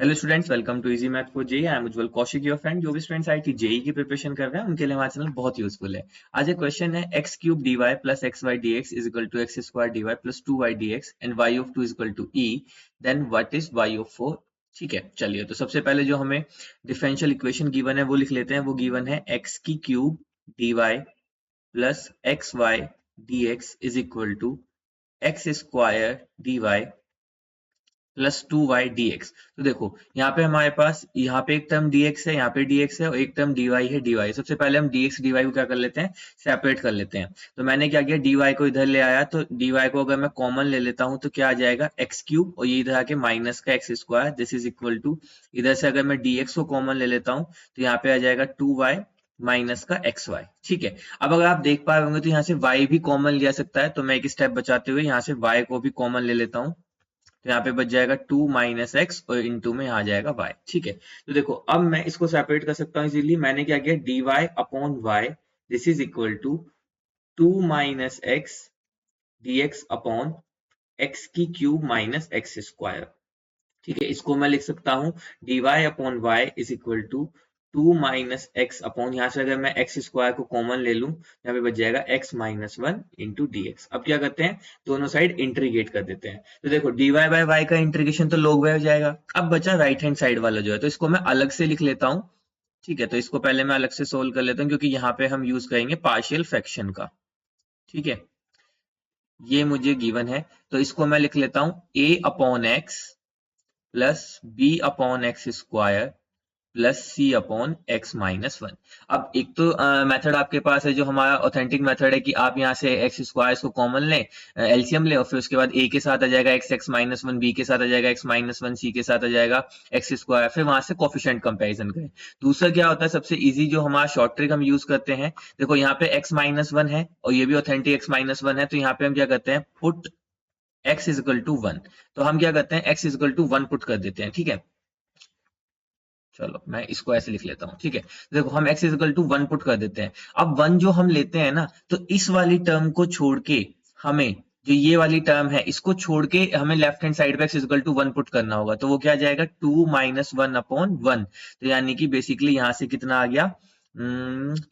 Hello students, welcome to easy math for JEE. I am Ujjwal Kaushik, your friend. जो भी students IIT JEE की preparation कर रहे हैं उनके लिए हमारा चैनल बहुत यूजफुल है। आज एक क्वेश्चन है, x cube d y plus x y d x is equal to x square d y plus two y d x and y of two is equal to e, then what is y of four. ठीक है, चलिए तो सबसे पहले जो हमें differential equation given है वो लिख लेते हैं। वो गिवन है एक्स की cube d y plus x y d x is equal to x square d y plus two y d x. तो देखो यहाँ पे हमारे पास यहाँ पे एक टर्म dx है, यहाँ पे dx है और एक टर्म dy है dy। सबसे पहले हम dx dy को क्या कर लेते हैं, सेपरेट कर लेते हैं। तो मैंने क्या किया, dy को इधर ले आया, तो dy को अगर मैं कॉमन ले लेता हूँ तो क्या आ जाएगा, एक्स क्यूब और ये इधर आके माइनस का x square, this is equal to, इधर से अगर मैं dx को कॉमन ले लेता हूँ तो यहाँ पे आ जाएगा टू वाई माइनस का एक्स वाई। ठीक है, अब अगर आप देख पा रहे होंगे तो यहाँ से y भी कॉमन लिया सकता है, तो मैं एक स्टेप बचाते हुए यहाँ से y को भी कॉमन ले लेता हूँ। तो यहाँ पे बच जाएगा टू माइनस एक्स और इंटू में आ जाएगा वाई। ठीक है, तो देखो अब मैं इसको सेपरेट कर सकता हूँ इजीली। मैंने क्या किया, d y upon y this is equal to two minus x D x upon x की क्यूब माइनस एक्स स्क्वायर। ठीक है, इसको मैं लिख सकता हूँ d y upon y is equal to two minus x upon, यहाँ से अगर मैं एक्स स्क्वायर को कॉमन ले लूं यहाँ पे बच जाएगा x minus one into D x. अब क्या करते हैं, दोनों साइड इंटीग्रेट कर देते हैं। तो देखो डी वाई बाय वाई का इंटीग्रेशन तो log वाई हो जाएगा। अब बचा राइट हैंड साइड वाला जो है, तो इसको मैं अलग से लिख लेता हूँ। ठीक है, तो इसको पहले मैं अलग से सोल्व कर लेता हूँ क्योंकि यहाँ पे हम यूज करेंगे पार्शियल फ्रैक्शन का। ठीक है, ये मुझे गिवन है, तो इसको मैं लिख लेता हूँ a upon x plus b upon x square plus c upon x minus one. अब एक तो मेथड आपके पास है जो हमारा ऑथेंटिक मेथड है कि आप यहाँ से एक्स स्क्वायर को कॉमन लें, एलसीएम लें और फिर उसके बाद ए के साथ आ जाएगा x x minus one, b के साथ आ जाएगा एक्स माइनस वन, सी के साथ आ जाएगा एक्स स्क्वायर, फिर वहां से कोफिशिएंट कंपैरिजन करें। दूसरा क्या होता है, सबसे इजी जो हमारा शॉर्ट ट्रिक हम यूज करते हैं, देखो यहाँ पे एक्स माइनस वन है और ये भी ऑथेंटिक एक्स माइनस वन है, तो यहाँ पे हम क्या करते हैं, put x is equal to one. तो हम क्या करते हैं, x is equal to one put कर देते हैं। ठीक है, चलो मैं इसको ऐसे लिख लेता हूँ। ठीक है, देखो हम x equal to one put कर देते हैं। अब वन जो हम लेते हैं ना, तो इस वाली टर्म को छोड़ के हमें, जो ये वाली टर्म है इसको छोड़ के हमें लेफ्ट हैंड साइड पे x equal to one put करना होगा। तो वो क्या जाएगा, two minus one upon one. तो यानी कि बेसिकली यहाँ से कितना आ गया,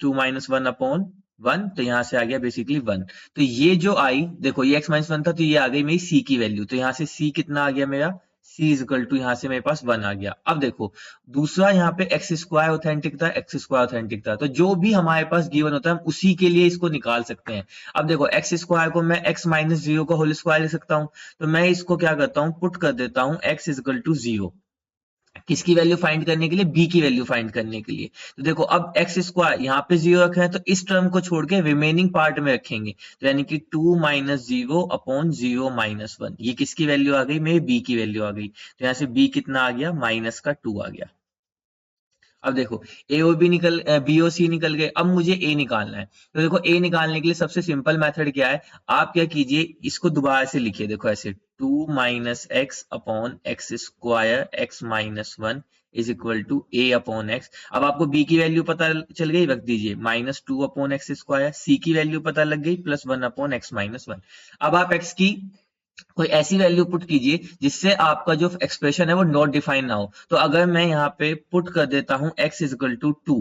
two minus one upon one, तो यहाँ से आ गया बेसिकली वन। तो ये जो आई, देखो ये x माइनस वन था तो ये आ गई मेरी c की वैल्यू। तो यहाँ से c कितना आ गया मेरा, c इज इक्वल टू, यहाँ से मेरे पास वन आ गया। अब देखो दूसरा यहाँ पे एक्स स्क्वायर ऑथेंटिक था, एक्स स्क्वायर ऑथेंटिक था, तो जो भी हमारे पास गिवन होता है हम उसी के लिए इसको निकाल सकते हैं। अब देखो एक्स स्क्वायर को मैं एक्स माइनस जीरो का होल स्क्वायर लिख सकता हूँ, तो मैं इसको क्या करता हूँ, पुट कर देता हूँ एक्स इक्वल टू जीरो। किसकी वैल्यू फाइंड करने के लिए, बी की वैल्यू फाइंड करने के लिए। तो देखो अब एक्स स्क्वायर यहाँ पे जीरो रखा है, तो इस टर्म को छोड़ के रिमेनिंग पार्ट में रखेंगे, तो यानी कि two minus zero upon zero minus one. ये किसकी वैल्यू आ गई, मेरी बी की वैल्यू आ गई। तो यहाँ से बी कितना आ गया, माइनस का टू आ गया। अब देखो ए और बी निकल, बी और सी निकल गए, अब मुझे ए निकालना है। तो देखो ए निकालने के लिए सबसे सिंपल मेथड क्या है, आप क्या कीजिए, इसको दोबारा से लिखिए। देखो ऐसे two minus x upon x square x minus one is equal to a upon x. अब आपको बी की वैल्यू पता चल गई, रख दीजिए minus two upon x square, C की वैल्यू पता लग गई plus one upon x minus one. अब आप एक्स की कोई ऐसी वैल्यू पुट कीजिए जिससे आपका जो एक्सप्रेशन है वो नॉट डिफाइन ना हो। तो अगर मैं यहाँ पे पुट कर देता हूँ x is equal to two,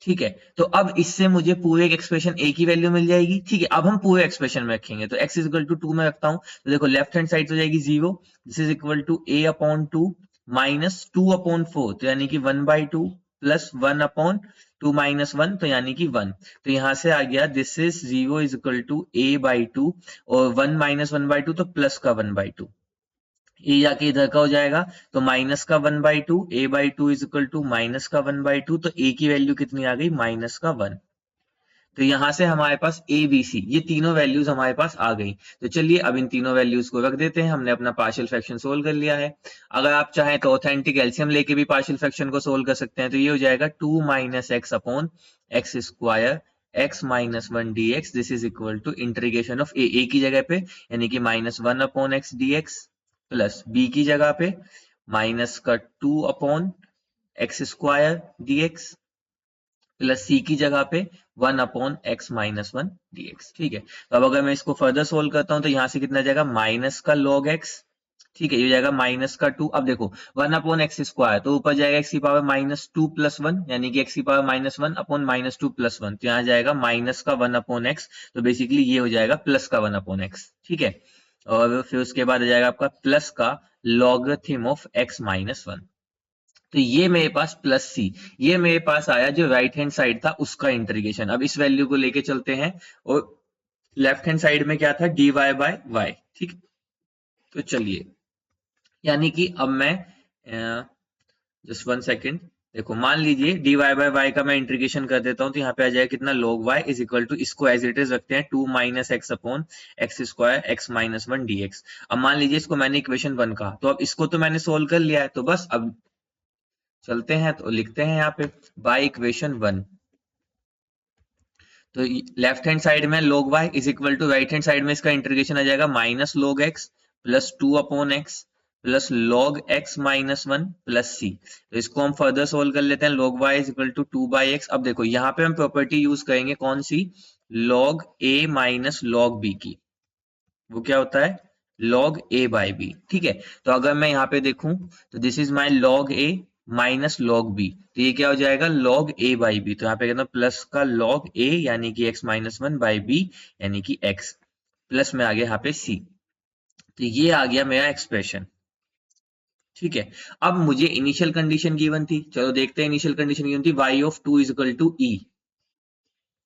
ठीक है, तो अब इससे मुझे पूरे एक्सप्रेशन a की वैल्यू मिल जाएगी। ठीक है, अब हम पूरे एक्सप्रेशन में रखेंगे, तो x is equal to two में रखता हूँ, तो देखो लेफ्ट हैंड साइड हो जाएगी zero, this is equal to a upon two minus two upon four, तो यानी कि one by two plus one upon two minus one, तो यानी कि वन। तो यहां से आ गया this is zero is equal to a by two, और one minus one by two तो प्लस का वन बाई टू, ये जाके इधर का हो जाएगा, तो माइनस का one by to, A by two is equal to minus का वन बाई टू, तो ए की वैल्यू कितनी आ गई, माइनस का वन। तो यहां से हमारे पास ए बी सी ये तीनों वैल्यूज हमारे पास आ गई। तो चलिए अब इन तीनों वैल्यूज को रख देते हैं, हमने अपना पार्शियल फ्रैक्शन सोल्व कर लिया है। अगर आप चाहें तो ऑथेंटिक एलसीएम लेके भी पार्शियल फ्रैक्शन को सोल्व कर सकते हैं, तो ये हो जाएगा two minus x upon x square x minus one D X, this is equal to integration of A की जगह पे यानी कि minus one upon X D X, plus B की जगह पे माइनस का two upon x square D X, plus C की जगह पे one upon x minus one D X. ठीक है, तो अब अगर मैं इसको फर्दर सोल्व करता हूं तो यहां से कितना जाएगा, माइनस का लॉग एक्स ठीक है, ये हो जाएगा माइनस का 2। अब देखो 1/x², तो ऊपर जाएगा x की पावर -2+1, यानी कि x की पावर -1/-2+1, तो यहाँ जाएगा माइनस का 1/x, तो बेसिकली ये हो जाएगा प्लस का 1/x। ठीक है, और फिर उसके बाद आ जाएगा आपका प्लस का लॉगरिथम ऑफ x-1। तो ये मेरे पास प्लस सी, ये मेरे पास आया जो राइट हैंड साइड था उसका इंटीग्रेशन। अब इस वैल्यू को लेके चलते हैं, और लेफ्ट हैंड साइड में क्या था, dy/y। ठीक, तो चलिए, यानी कि अब मैं जस्ट 1 सेकेंड, देखो मान लीजिए dy/y का मैं इंटीग्रेशन कर देता हूं, तो यहाँ पे आ जाएगा कितना, log y is equal to, इसको एज इट इज रखते हैं 2 - x/x² x-1 dx। अब मान लीजिए इसको मैंने इक्वेशन 1 कहा, तो अब इसको तो मैंने सोल्व कर लिया है, तो बस अब चलते हैं, तो लिखते हैं यहाँ पे बाय इक्वेशन 1। तो लेफ्ट हैंड साइड में log y is equal to, right hand side में इसका इंटीग्रेशन आ जाएगा -log x plus 2/x plus log x-1 plus c। तो इसको हम फर्दर सोल्व कर लेते हैं, log y is equal to 2/x। अब देखो यहाँ पे हम प्रॉपर्टी यूज करेंगे कौन सी, log a minus log b की। वो क्या होता है, log a बाई बी। ठीक है, तो अगर मैं यहाँ पे देखूं, तो this is my log a minus log b, तो ये क्या हो जाएगा, log a बाई बी। तो यहाँ पे कहना प्लस का log a यानी कि x-1 बाई b यानी कि x, प्लस में आ गया यहाँ पे c। तो ये आ गया मेरा एक्सप्रेशन। ठीक है, अब मुझे इनिशियल कंडीशन गिवन थी, चलो देखते हैं इनिशियल कंडीशन गिवन थी y(2 is equal to e)।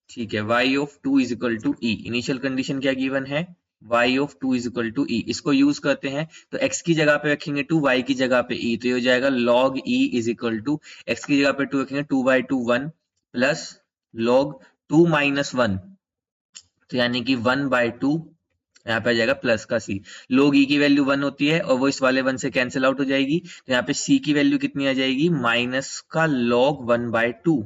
ठीक है, y(2 is equal to e), initial condition क्या गिवन है, y(2 is equal to e), इसको यूज करते हैं, तो x की जगह पे रखेंगे 2, y की जगह पे e, तो ये हो जाएगा log e is equal to, x की जगह पे 2 रखेंगे 2/2 1 प्लस log 2 माइनस 1, तो यानी कि 1/2, यहाँ पे आ जाएगा प्लस का c। log e की वैल्यू 1 होती है और वो इस वाले 1 से कैंसिल आउट हो जाएगी, तो यहाँ पे c की वैल्यू कितनी आ जाएगी, माइनस का log 1/2।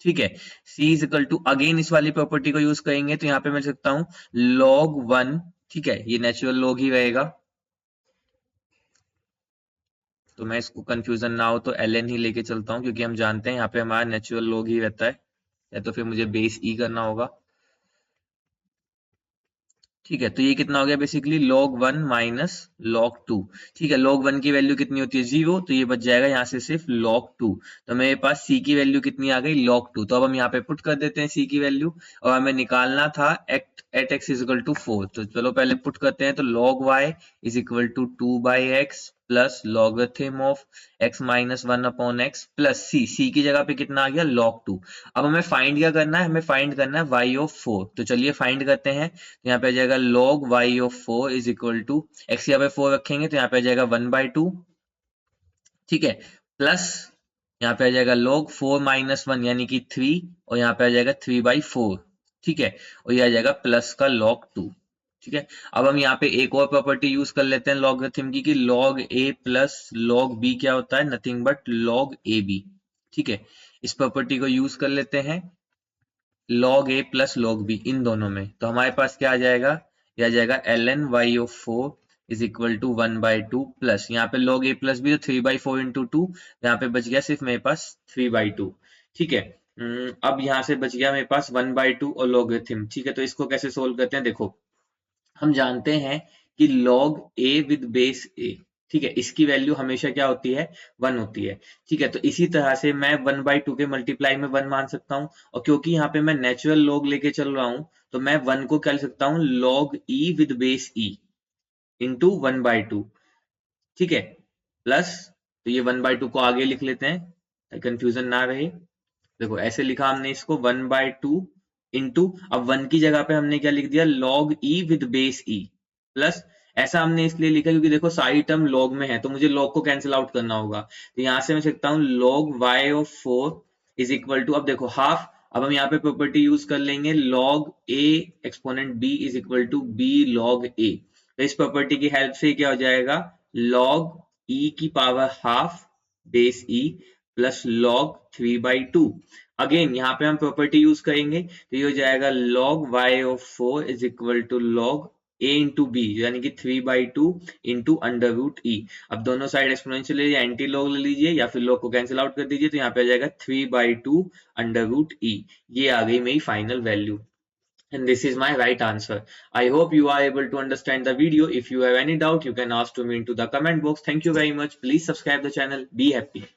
ठीक है, c is equal to, again इस वाली प्रॉपर्टी को यूज करेंगे, तो यहाँ पे मैं लिख सकता हूँ log 1। ठीक है, ये नेचुरल log ही रहेगा, तो मैं इसको कंफ्यूजन ना हो तो ln ही लेके चलता हूँ, क्योंकि हम जानते हैं यहाँ पे हमारा नेचुरल log ही रहता है, या तो फिर मुझे बेस e करना होगा। ठीक है, तो ये कितना हो गया, बेसिकली log 1 माइनस log 2। ठीक है, log 1 की वैल्यू कितनी होती है 0, तो ये बच जाएगा यहाँ से सिर्फ log 2। तो मेरे पास c की वैल्यू कितनी आ गई, log 2। तो अब हम यहाँ पे पुट कर देते हैं c की वैल्यू, और हमें निकालना था at x is equal to 4। तो चलो पहले पुट करते हैं, तो log y is equal to 2/x plus logarithm of x-1/x plus c की जगह पे कितना आ गया, log 2। अब हमें फाइंड क्या करना है, हमें फाइंड करना है y(4). तो चलिए फाइंड करते हैं, तो यहाँ पे आ जाएगा log y(4) is equal to, x यहाँ पे 4 रखेंगे तो यहाँ पे आ जाएगा 1/2। ठीक है, प्लस यहाँ पे आ जाएगा log 4 माइनस 1 यानी कि 3, और यहाँ पे आ जाएगा 3/4। ठीक है, और ये आ जाएगा प्लस का log 2। ठीक है, अब हम यहाँ पे एक और प्रॉपर्टी यूज कर लेते हैं लॉगरिथम की, कि log a plus log b क्या होता है, नथिंग बट log ab। ठीक है, इस प्रॉपर्टी को यूज कर लेते हैं log a plus log b इन दोनों में, तो हमारे पास क्या आ जाएगा, ये आ जाएगा ln y(4) is equal to 1/2 plus, यहाँ पे log a प्लस b, तो 3/4 इंटू 2, यहाँ पे बच गया सिर्फ मेरे पास 3/2। ठीक है, अब यहाँ से बच गया मेरे पास 1/2 और लॉगरिथम। ठीक है, तो इसको कैसे सोल्व करते हैं, देखो हम जानते हैं कि log a with base a, ठीक है, इसकी वैल्यू हमेशा क्या होती है, 1 होती है। ठीक है, तो इसी तरह से मैं 1/2 के मल्टीप्लाई में 1 मान सकता हूँ, और क्योंकि यहाँ पे मैं नेचुरल log लेके चल रहा हूँ, तो मैं 1 को क्या लिख सकता हूँ, log e with base e into 1/2। ठीक है, प्लस, तो ये 1/2 को आगे लिख लेते हैं, कंफ्यूजन ना रहे। देखो ऐसे लिखा हमने इसको 1/2 इंटू, अब 1 की जगह पे हमने क्या लिख दिया, log e with base e plus, ऐसा हमने इसलिए लिखा क्योंकि देखो सारी टर्म log में है, तो मुझे log को कैंसिल आउट करना होगा, तो यहां से मैं लिखता हूँ log y(4) is equal to, अब देखो हाफ, अब हम यहाँ पे प्रॉपर्टी यूज कर लेंगे log a exponent b is equal to b log a। तो इस प्रॉपर्टी की हेल्प से क्या हो जाएगा, log e की power half base e plus log 3/2। Again यहाँ पे हम प्रॉपर्टी यूज करेंगे, तो ये हो जाएगा log y(4) is equal to log a into B, यानी कि 3/2 इंटू अंडर रूट ई। अब दोनों साइड एक्सपोनेंशियल ले लीजिए, एंटी लॉग ले लीजिए, या फिर लॉग को कैंसिल आउट कर दीजिए, तो यहाँ पे आ जाएगा 3/2 अंडर रूट ई। ये आ गई मेरी final value. and this is my right answer. I hope you are able to understand the video. If you have any doubt, you can ask to me into the comment box. Thank you very much. Please subscribe the channel. Be happy.